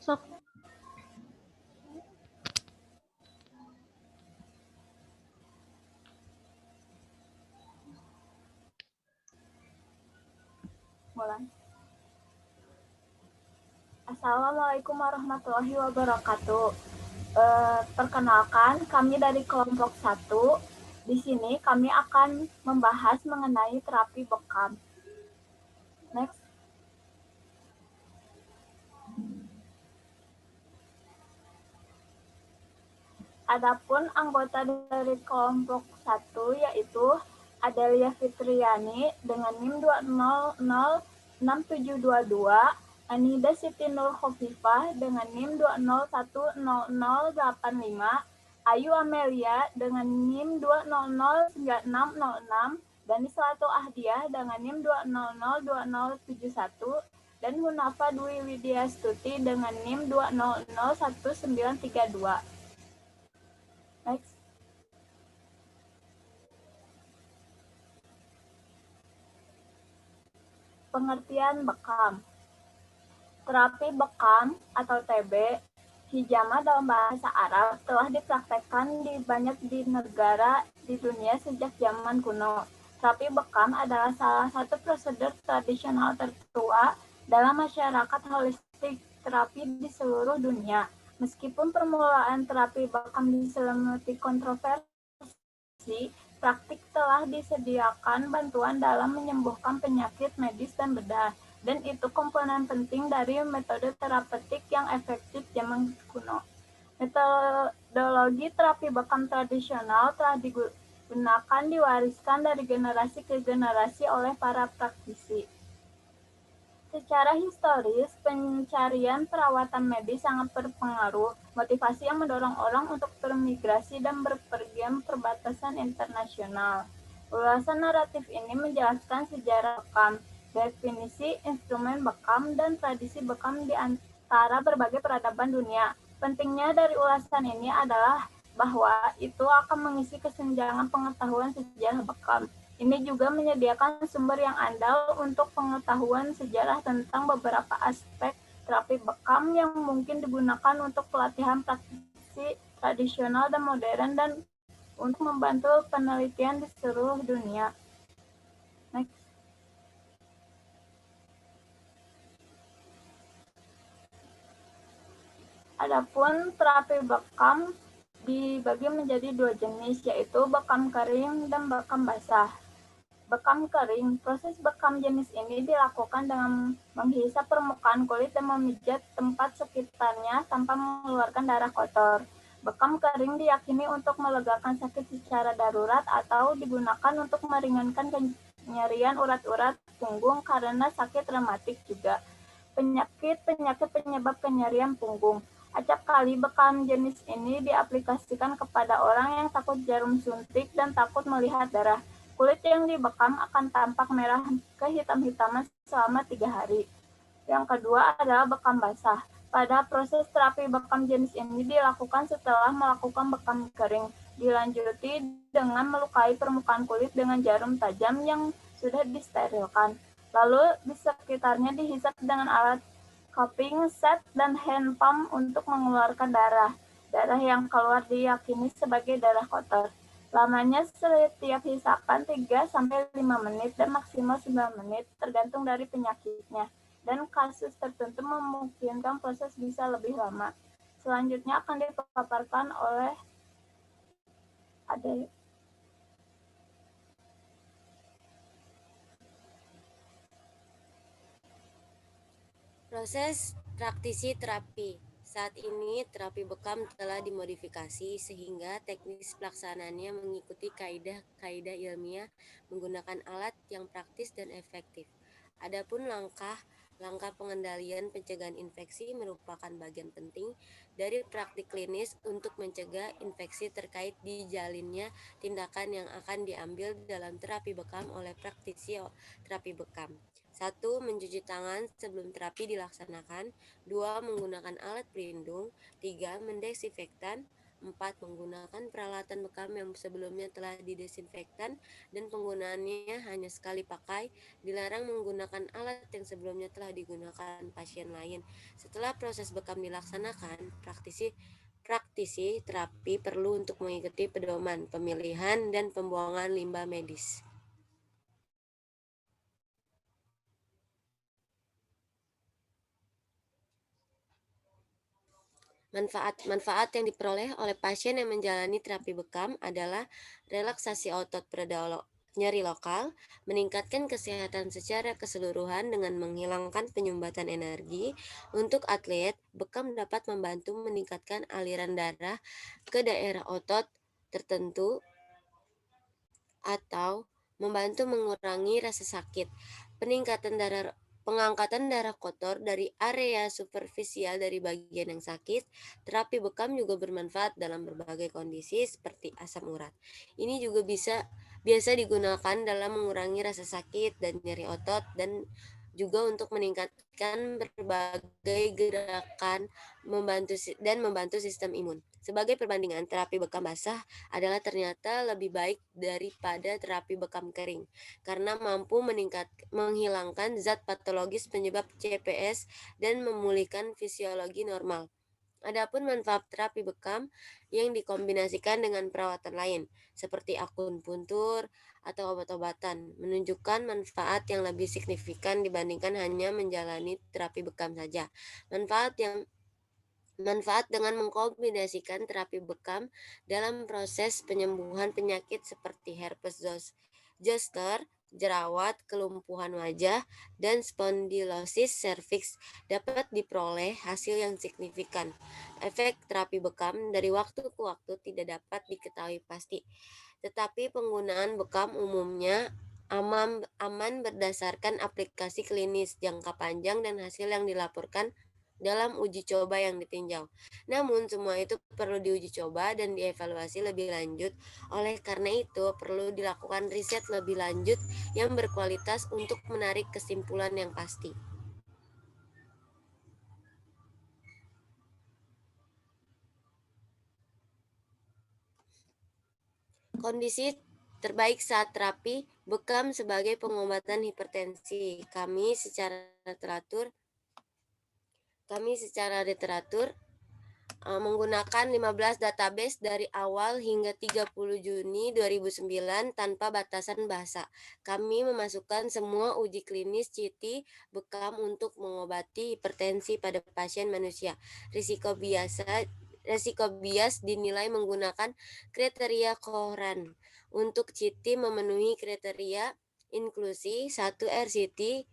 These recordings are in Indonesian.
Sok. Mulai. Assalamualaikum warahmatullahi wabarakatuh. Perkenalkan, kami dari kelompok 1. Di sini kami akan membahas mengenai terapi bekam. Next. Adapun anggota dari kelompok 1 yaitu Adelia Fitriani dengan NIM 2006722, Anida Siti Nur Khofifah dengan NIM 2010085, Ayu Amelia dengan NIM 2009606, dan Islatu Ahdiah dengan NIM 2002071, dan Hunafa Dwi Widyastuti dengan NIM 2001932. Next. Pengertian bekam. Terapi bekam atau TB, hijama dalam bahasa Arab, telah dipraktekkan di negara di dunia sejak zaman kuno. Terapi bekam adalah salah satu prosedur tradisional tertua dalam masyarakat holistik terapi di seluruh dunia. Meskipun permulaan terapi bekam diselimuti kontroversi, praktik telah disediakan bantuan dalam menyembuhkan penyakit medis dan bedah, dan itu komponen penting dari metode terapeutik yang efektif zaman kuno. Metodologi terapi bekam tradisional telah digunakan diwariskan dari generasi ke generasi oleh para praktisi. Secara historis, pencarian perawatan medis sangat berpengaruh, motivasi yang mendorong orang untuk bermigrasi dan berpergian perbatasan internasional. Ulasan naratif ini menjelaskan sejarah bekam, definisi instrumen bekam, dan tradisi bekam di antara berbagai peradaban dunia. Pentingnya dari ulasan ini adalah bahwa itu akan mengisi kesenjangan pengetahuan sejarah bekam. Ini juga menyediakan sumber yang andal untuk pengetahuan sejarah tentang beberapa aspek terapi bekam yang mungkin digunakan untuk pelatihan praktisi tradisional dan modern dan untuk membantu penelitian di seluruh dunia. Next. Adapun terapi bekam dibagi menjadi 2 jenis, yaitu bekam kering dan bekam basah. Bekam kering. Proses bekam jenis ini dilakukan dengan menghisap permukaan kulit dan memijat tempat sekitarnya tanpa mengeluarkan darah kotor. Bekam kering diyakini untuk melegakan sakit secara darurat atau digunakan untuk meringankan nyerian urat-urat punggung karena sakit rematik juga. Penyakit penyebab penyerian punggung. Acap kali bekam jenis ini diaplikasikan kepada orang yang takut jarum suntik dan takut melihat darah. Kulit yang dibekam akan tampak merah kehitam-hitaman selama 3 hari. Yang kedua adalah bekam basah. Pada proses terapi bekam jenis ini dilakukan setelah melakukan bekam kering. Dilanjuti dengan melukai permukaan kulit dengan jarum tajam yang sudah disterilkan. Lalu di sekitarnya dihisap dengan alat cupping, set, dan hand pump untuk mengeluarkan darah. Darah yang keluar diyakini sebagai darah kotor. Lamanya setiap hisapan 3-5 menit dan maksimal 9 menit tergantung dari penyakitnya. Dan kasus tertentu memungkinkan proses bisa lebih lama. Selanjutnya akan dipaparkan oleh Ade. Proses praktisi terapi. Saat ini terapi bekam telah dimodifikasi sehingga teknis pelaksanaannya mengikuti kaidah-kaidah ilmiah menggunakan alat yang praktis dan efektif. Adapun langkah pengendalian pencegahan infeksi merupakan bagian penting dari praktik klinis untuk mencegah infeksi terkait dijalinnya tindakan yang akan diambil dalam terapi bekam oleh praktisi terapi bekam. 1. Mencuci tangan sebelum terapi dilaksanakan. 2. Menggunakan alat pelindung. 3. Mendesinfektan. 4. Menggunakan peralatan bekam yang sebelumnya telah didesinfektan dan penggunaannya hanya sekali pakai. Dilarang menggunakan alat yang sebelumnya telah digunakan pasien lain. Setelah proses bekam dilaksanakan, praktisi terapi perlu untuk mengikuti pedoman pemilihan dan pembuangan limbah medis. Manfaat yang diperoleh oleh pasien yang menjalani terapi bekam adalah relaksasi otot pada nyeri lokal, meningkatkan kesehatan secara keseluruhan dengan menghilangkan penyumbatan energi. Untuk atlet, bekam dapat membantu meningkatkan aliran darah ke daerah otot tertentu atau membantu mengurangi rasa sakit. Pengangkatan darah kotor dari area superficial dari bagian yang sakit. Terapi bekam juga bermanfaat dalam berbagai kondisi seperti asam urat. Ini juga biasa digunakan dalam mengurangi rasa sakit dan nyeri otot dan juga untuk meningkatkan berbagai gerakan membantu sistem imun. Sebagai perbandingan, terapi bekam basah adalah ternyata lebih baik daripada terapi bekam kering karena mampu menghilangkan zat patologis penyebab CPS dan memulihkan fisiologi normal. Adapun manfaat terapi bekam yang dikombinasikan dengan perawatan lain, seperti akupuntur atau obat-obatan, menunjukkan manfaat yang lebih signifikan dibandingkan hanya menjalani terapi bekam saja. Manfaat dengan mengkombinasikan terapi bekam dalam proses penyembuhan penyakit seperti herpes zoster, jerawat, kelumpuhan wajah, dan spondylosis cervix dapat diperoleh hasil yang signifikan. Efek terapi bekam dari waktu ke waktu tidak dapat diketahui pasti, tetapi penggunaan bekam umumnya aman berdasarkan aplikasi klinis jangka panjang dan hasil yang dilaporkan dalam uji coba yang ditinjau. Namun semua itu perlu diuji coba dan dievaluasi lebih lanjut. Oleh karena itu perlu dilakukan riset lebih lanjut yang berkualitas untuk menarik kesimpulan yang pasti. Kondisi terbaik saat terapi bekam sebagai pengobatan hipertensi. Kami secara literatur menggunakan 15 database dari awal hingga 30 Juni 2009 tanpa batasan bahasa. Kami memasukkan semua uji klinis CT bekam untuk mengobati hipertensi pada pasien manusia. Risiko bias dinilai menggunakan kriteria Cohen. Untuk CT memenuhi kriteria inklusi 1 RCT,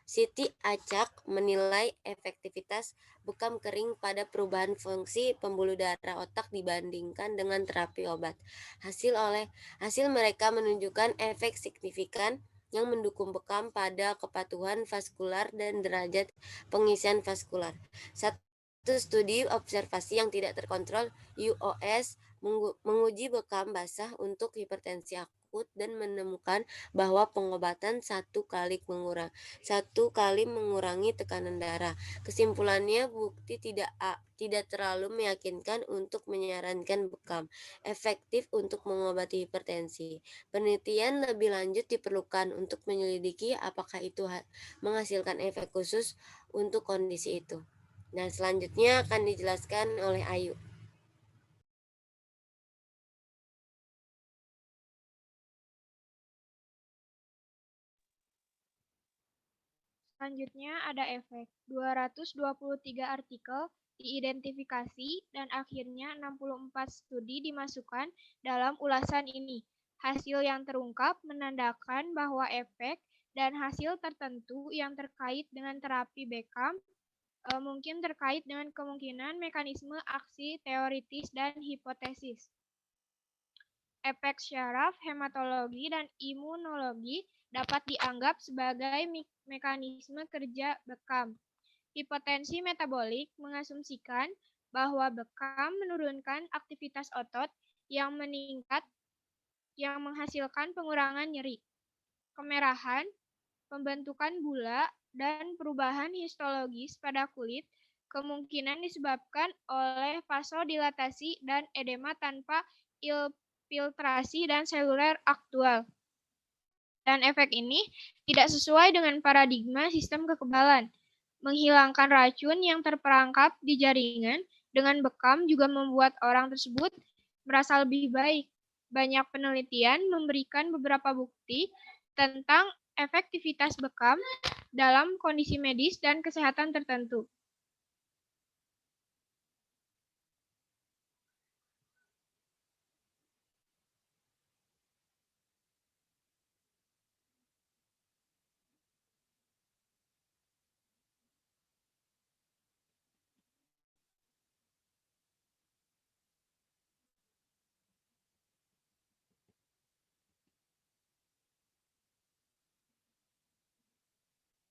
CT acak menilai efektivitas bekam kering pada perubahan fungsi pembuluh darah otak dibandingkan dengan terapi obat. Hasil mereka menunjukkan efek signifikan yang mendukung bekam pada kepatuhan vaskular dan derajat pengisian vaskular. Satu studi observasi yang tidak terkontrol UOS menguji bekam basah untuk hipertensi akut dan menemukan bahwa pengobatan satu kali mengurangi tekanan darah. Kesimpulannya, bukti tidak terlalu meyakinkan untuk menyarankan bekam efektif untuk mengobati hipertensi. Penelitian lebih lanjut diperlukan untuk menyelidiki apakah itu menghasilkan efek khusus untuk kondisi itu. Nah, selanjutnya akan dijelaskan oleh Ayu. Selanjutnya ada efek. 223 artikel diidentifikasi dan akhirnya 64 studi dimasukkan dalam ulasan ini. Hasil yang terungkap menandakan bahwa efek dan hasil tertentu yang terkait dengan terapi bekam mungkin terkait dengan kemungkinan mekanisme aksi teoritis dan hipotesis. Efek syaraf, hematologi, dan imunologi dapat dianggap sebagai mekanisme kerja bekam. Hipotensi metabolik mengasumsikan bahwa bekam menurunkan aktivitas otot yang meningkat yang menghasilkan pengurangan nyeri. Kemerahan, pembentukan bula, dan perubahan histologis pada kulit kemungkinan disebabkan oleh vasodilatasi dan edema tanpa infiltrasi dan seluler aktual. Dan efek ini tidak sesuai dengan paradigma sistem kekebalan. Menghilangkan racun yang terperangkap di jaringan dengan bekam juga membuat orang tersebut merasa lebih baik. Banyak penelitian memberikan beberapa bukti tentang efektivitas bekam dalam kondisi medis dan kesehatan tertentu.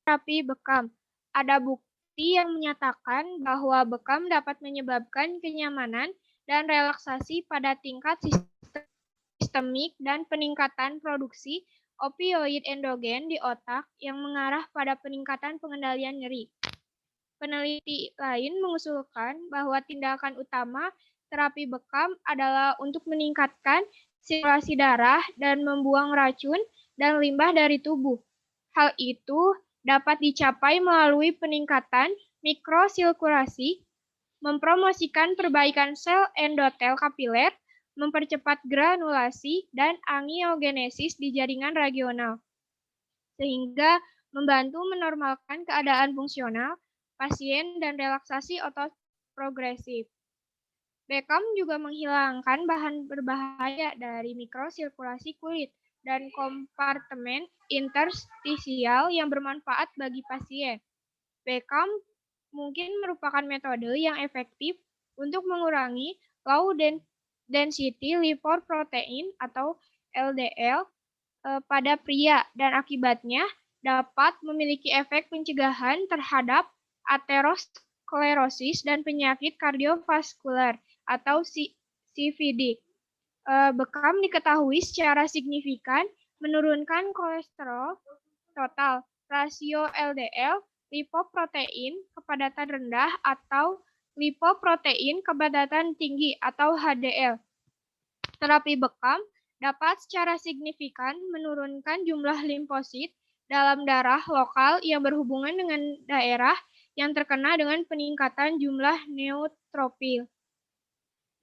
Terapi bekam. Ada bukti yang menyatakan bahwa bekam dapat menyebabkan kenyamanan dan relaksasi pada tingkat sistemik dan peningkatan produksi opioid endogen di otak yang mengarah pada peningkatan pengendalian nyeri. Peneliti lain mengusulkan bahwa tindakan utama terapi bekam adalah untuk meningkatkan sirkulasi darah dan membuang racun dan limbah dari tubuh. Hal itu dapat dicapai melalui peningkatan mikrosirkulasi, mempromosikan perbaikan sel endotel kapiler, mempercepat granulasi dan angiogenesis di jaringan regional, sehingga membantu menormalkan keadaan fungsional pasien dan relaksasi otot progresif. Bekam juga menghilangkan bahan berbahaya dari mikrosirkulasi kulit dan kompartemen interstisial yang bermanfaat bagi pasien. Bekam mungkin merupakan metode yang efektif untuk mengurangi low density lipoprotein atau LDL pada pria dan akibatnya dapat memiliki efek pencegahan terhadap aterosklerosis dan penyakit kardiovaskular atau CVD. Bekam diketahui secara signifikan menurunkan kolesterol total, rasio LDL, lipoprotein kepadatan rendah atau lipoprotein kepadatan tinggi atau HDL. Terapi bekam dapat secara signifikan menurunkan jumlah limfosit dalam darah lokal yang berhubungan dengan daerah yang terkena dengan peningkatan jumlah neutrofil,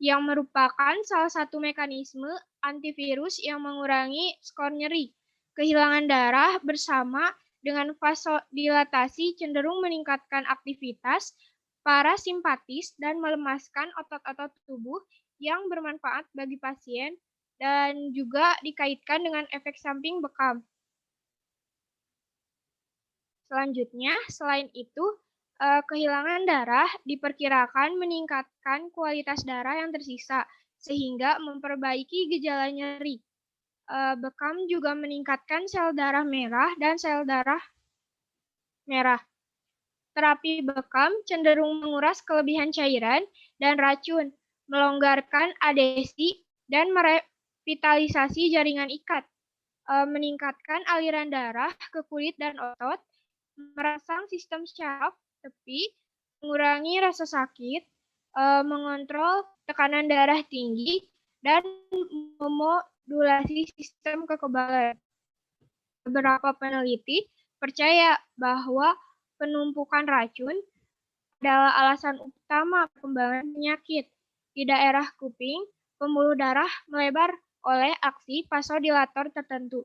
yang merupakan salah satu mekanisme antivirus yang mengurangi skor nyeri. Kehilangan darah bersama dengan vasodilatasi cenderung meningkatkan aktivitas parasimpatis dan melemaskan otot-otot tubuh yang bermanfaat bagi pasien dan juga dikaitkan dengan efek samping bekam. Selanjutnya, selain itu, kehilangan darah diperkirakan meningkatkan kualitas darah yang tersisa, sehingga memperbaiki gejala nyeri. Bekam juga meningkatkan sel darah merah dan sel darah merah. Terapi bekam cenderung menguras kelebihan cairan dan racun, melonggarkan adesi, dan merevitalisasi jaringan ikat, meningkatkan aliran darah ke kulit dan otot, merangsang sistem syaraf tepi, mengurangi rasa sakit, mengontrol tekanan darah tinggi, dan memodulasi sistem kekebalan. Beberapa peneliti percaya bahwa penumpukan racun adalah alasan utama perkembangan penyakit. Di daerah kuping, pembuluh darah melebar oleh aksi vasodilator tertentu,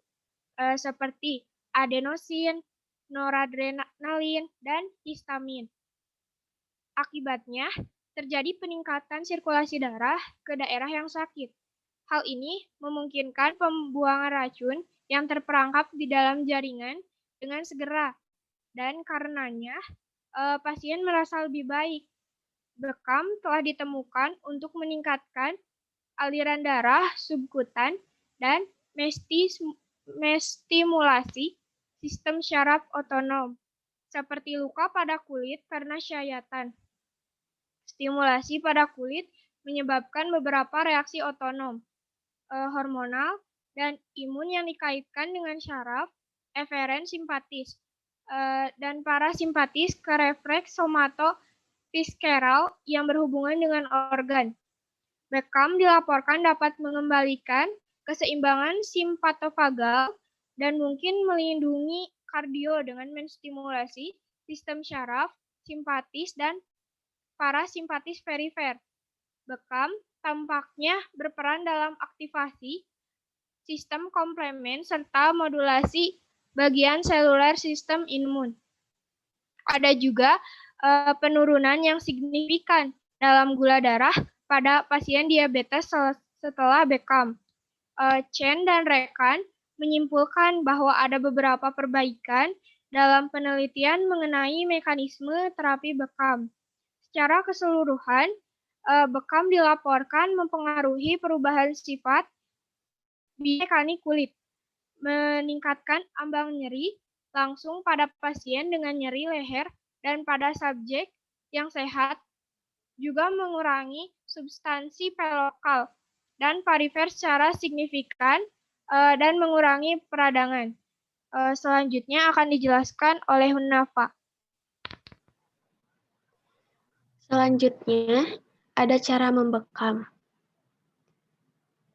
seperti adenosin, noradrenalin, dan histamin. Akibatnya, terjadi peningkatan sirkulasi darah ke daerah yang sakit. Hal ini memungkinkan pembuangan racun yang terperangkap di dalam jaringan dengan segera, dan karenanya pasien merasa lebih baik. Bekam telah ditemukan untuk meningkatkan aliran darah subkutan dan mestimulasi sistem syaraf otonom, seperti luka pada kulit karena syayatan. Stimulasi pada kulit menyebabkan beberapa reaksi otonom, hormonal, dan imun yang dikaitkan dengan syaraf eferen simpatis dan parasimpatis ke refleks somatofisikal visceral yang berhubungan dengan organ. Bekam dilaporkan dapat mengembalikan keseimbangan simpatovagal dan mungkin melindungi kardio dengan menstimulasi sistem syaraf, simpatis, dan parasimpatis perifer. Bekam tampaknya berperan dalam aktivasi sistem komplement serta modulasi bagian seluler sistem imun. Ada juga penurunan yang signifikan dalam gula darah pada pasien diabetes setelah Bekam. Chen dan rekan menyimpulkan bahwa ada beberapa perbaikan dalam penelitian mengenai mekanisme terapi Bekam. Secara keseluruhan, Bekam dilaporkan mempengaruhi perubahan sifat biomekanik kulit, meningkatkan ambang nyeri langsung pada pasien dengan nyeri leher dan pada subjek yang sehat, juga mengurangi substansi pelokal dan perifer secara signifikan dan mengurangi peradangan. Selanjutnya akan dijelaskan oleh Hunafa. Selanjutnya, ada cara membekam.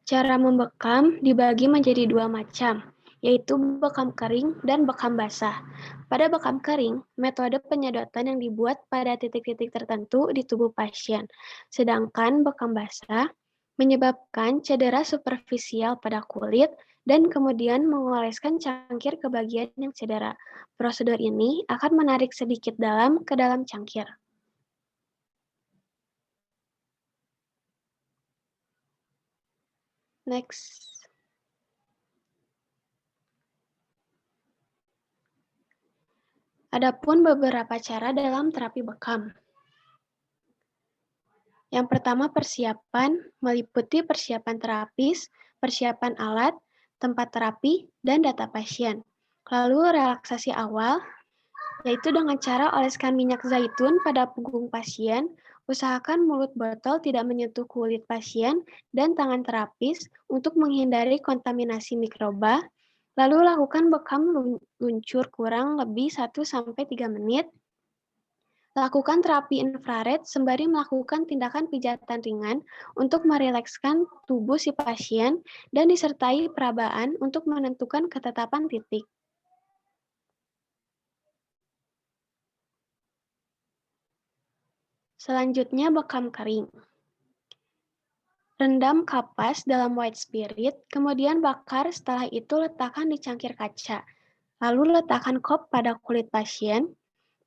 Cara membekam dibagi menjadi dua macam, yaitu bekam kering dan bekam basah. Pada bekam kering, metode penyedotan yang dibuat pada titik-titik tertentu di tubuh pasien. Sedangkan bekam basah menyebabkan cedera superfisial pada kulit dan kemudian mengoleskan cangkir ke bagian yang cedera. Prosedur ini akan menarik sedikit dalam ke dalam cangkir. Next. Adapun beberapa cara dalam terapi bekam. Yang pertama, persiapan meliputi persiapan terapis, persiapan alat, tempat terapi, dan data pasien. Lalu relaksasi awal, yaitu dengan cara oleskan minyak zaitun pada punggung pasien, usahakan mulut botol tidak menyentuh kulit pasien dan tangan terapis untuk menghindari kontaminasi mikroba. Lalu lakukan bekam luncur kurang lebih 1-3 menit. Lakukan terapi infrared sembari melakukan tindakan pijatan ringan untuk merilekskan tubuh si pasien dan disertai perabaan untuk menentukan ketetapan titik. Selanjutnya, bekam kering. Rendam kapas dalam white spirit, kemudian bakar, setelah itu letakkan di cangkir kaca. Lalu letakkan kop pada kulit pasien.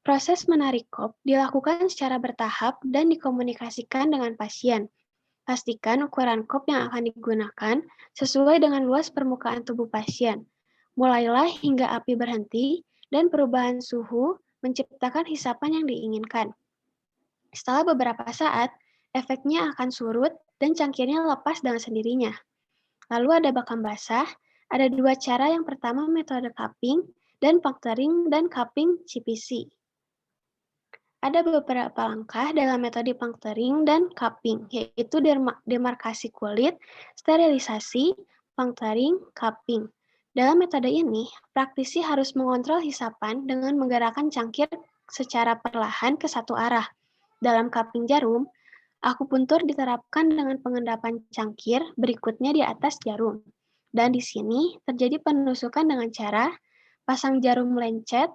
Proses menarik kop dilakukan secara bertahap dan dikomunikasikan dengan pasien. Pastikan ukuran kop yang akan digunakan sesuai dengan luas permukaan tubuh pasien. Mulailah hingga api berhenti dan perubahan suhu menciptakan hisapan yang diinginkan. Setelah beberapa saat, efeknya akan surut dan cangkirnya lepas dengan sendirinya. Lalu ada bekam basah, ada dua cara. Yang pertama metode cupping dan puncturing dan cupping CPC. Ada beberapa langkah dalam metode puncturing dan cupping, yaitu demarkasi kulit, sterilisasi, puncturing, cupping. Dalam metode ini, praktisi harus mengontrol hisapan dengan menggerakkan cangkir secara perlahan ke satu arah. Dalam cupping jarum, akupuntur diterapkan dengan pengendapan cangkir berikutnya di atas jarum. Dan di sini terjadi penusukan dengan cara pasang jarum lancet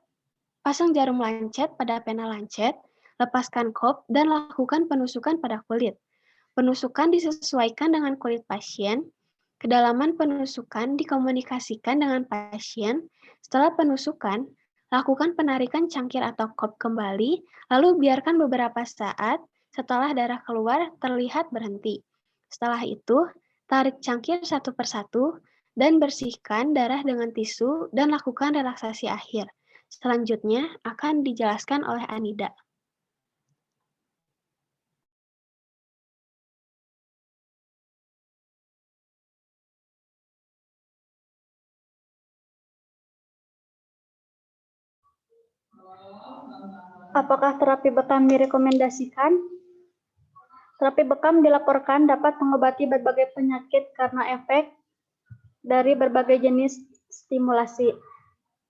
pada pena lancet, lepaskan kop, dan lakukan penusukan pada kulit. Penusukan disesuaikan dengan kulit pasien. Kedalaman penusukan dikomunikasikan dengan pasien. Setelah penusukan, lakukan penarikan cangkir atau kop kembali, lalu biarkan beberapa saat. Setelah darah keluar, terlihat berhenti. Setelah itu, tarik cangkir satu persatu dan bersihkan darah dengan tisu dan lakukan relaksasi akhir. Selanjutnya akan dijelaskan oleh Anida. Apakah terapi bekam direkomendasikan? Terapi bekam dilaporkan dapat mengobati berbagai penyakit karena efek dari berbagai jenis stimulasi.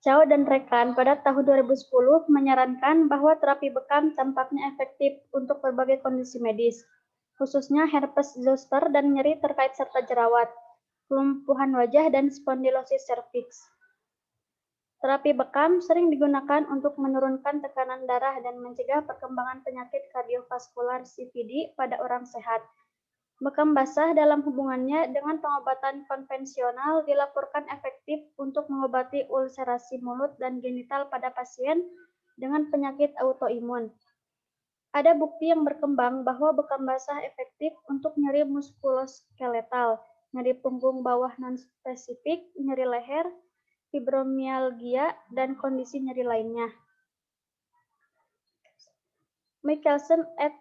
Chao dan rekan pada tahun 2010 menyarankan bahwa terapi bekam tampaknya efektif untuk berbagai kondisi medis, khususnya herpes zoster dan nyeri terkait serta jerawat, kelumpuhan wajah, dan spondilosis serviks. Terapi bekam sering digunakan untuk menurunkan tekanan darah dan mencegah perkembangan penyakit kardiovaskular CVD pada orang sehat. Bekam basah dalam hubungannya dengan pengobatan konvensional dilaporkan efektif untuk mengobati ulserasi mulut dan genital pada pasien dengan penyakit autoimun. Ada bukti yang berkembang bahwa bekam basah efektif untuk nyeri muskuloskeletal, nyeri punggung bawah non-spesifik, nyeri leher, fibromialgia, dan kondisi nyeri lainnya. Michelson et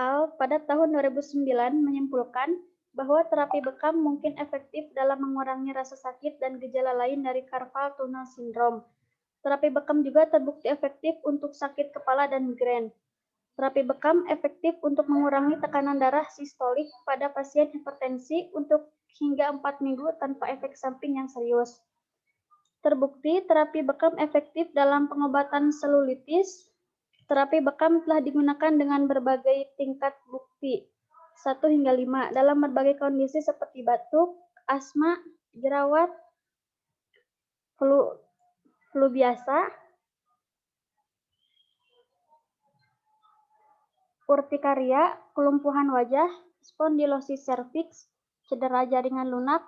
al. Pada tahun 2009 menyimpulkan bahwa terapi bekam mungkin efektif dalam mengurangi rasa sakit dan gejala lain dari carpal tunnel syndrome. Terapi bekam juga terbukti efektif untuk sakit kepala dan migrain. Terapi bekam efektif untuk mengurangi tekanan darah sistolik pada pasien hipertensi untuk hingga 4 minggu tanpa efek samping yang serius. Terbukti terapi bekam efektif dalam pengobatan selulitis. Terapi bekam telah digunakan dengan berbagai tingkat bukti 1 hingga 5 dalam berbagai kondisi seperti batuk, asma, jerawat, flu biasa, urtikaria, kelumpuhan wajah, spondilosis serviks, cedera jaringan lunak,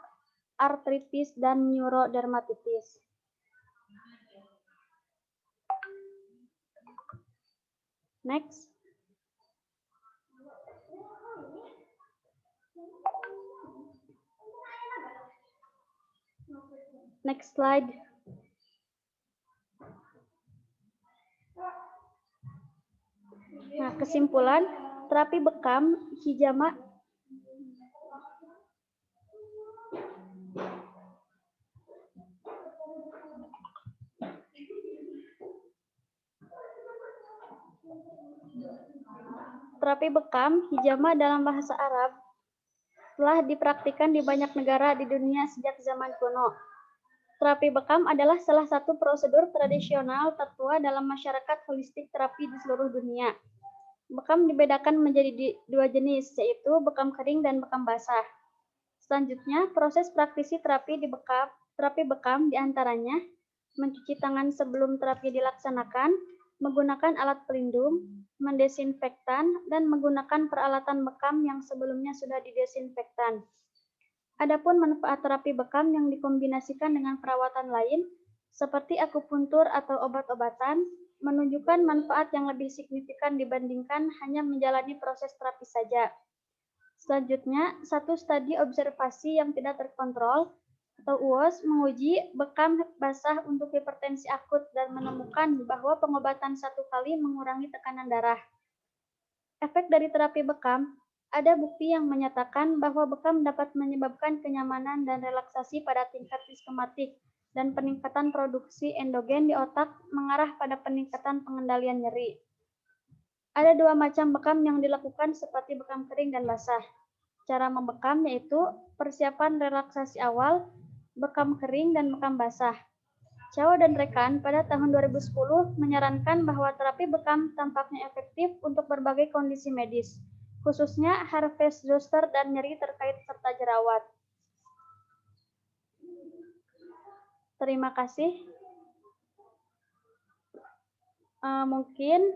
artritis, dan neurodermatitis. Next. Next slide. Nah, kesimpulan, terapi bekam hijama dalam bahasa Arab telah dipraktikkan di banyak negara di dunia sejak zaman kuno. Terapi bekam adalah salah satu prosedur tradisional tertua dalam masyarakat holistik terapi di seluruh dunia. Bekam dibedakan menjadi 2 jenis, yaitu bekam kering dan bekam basah. Selanjutnya, proses praktisi terapi bekam diantaranya mencuci tangan sebelum terapi dilaksanakan, menggunakan alat pelindung, mendesinfektan, dan menggunakan peralatan bekam yang sebelumnya sudah didesinfektan. Adapun manfaat terapi bekam yang dikombinasikan dengan perawatan lain, seperti akupuntur atau obat-obatan, menunjukkan manfaat yang lebih signifikan dibandingkan hanya menjalani proses terapi saja. Selanjutnya, satu studi observasi yang tidak terkontrol atau UOS menguji bekam basah untuk hipertensi akut dan menemukan bahwa pengobatan 1 kali mengurangi tekanan darah. Efek dari terapi bekam, ada bukti yang menyatakan bahwa bekam dapat menyebabkan kenyamanan dan relaksasi pada tingkat diskematik dan peningkatan produksi endogen di otak mengarah pada peningkatan pengendalian nyeri. Ada 2 macam bekam yang dilakukan seperti bekam kering dan basah. Cara membekam yaitu persiapan relaksasi awal, bekam kering, dan bekam basah. Chao dan rekan pada tahun 2010 menyarankan bahwa terapi bekam tampaknya efektif untuk berbagai kondisi medis, khususnya herpes zoster dan nyeri terkait serta jerawat. Terima kasih. Mungkin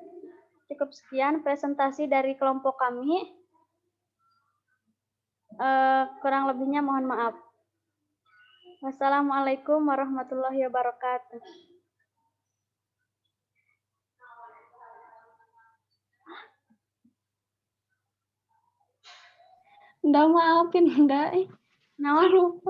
cukup sekian presentasi dari kelompok kami. Kurang lebihnya mohon maaf. Wassalamualaikum warahmatullahi wabarakatuh. Nggak maafin, nggak. Nama lupa.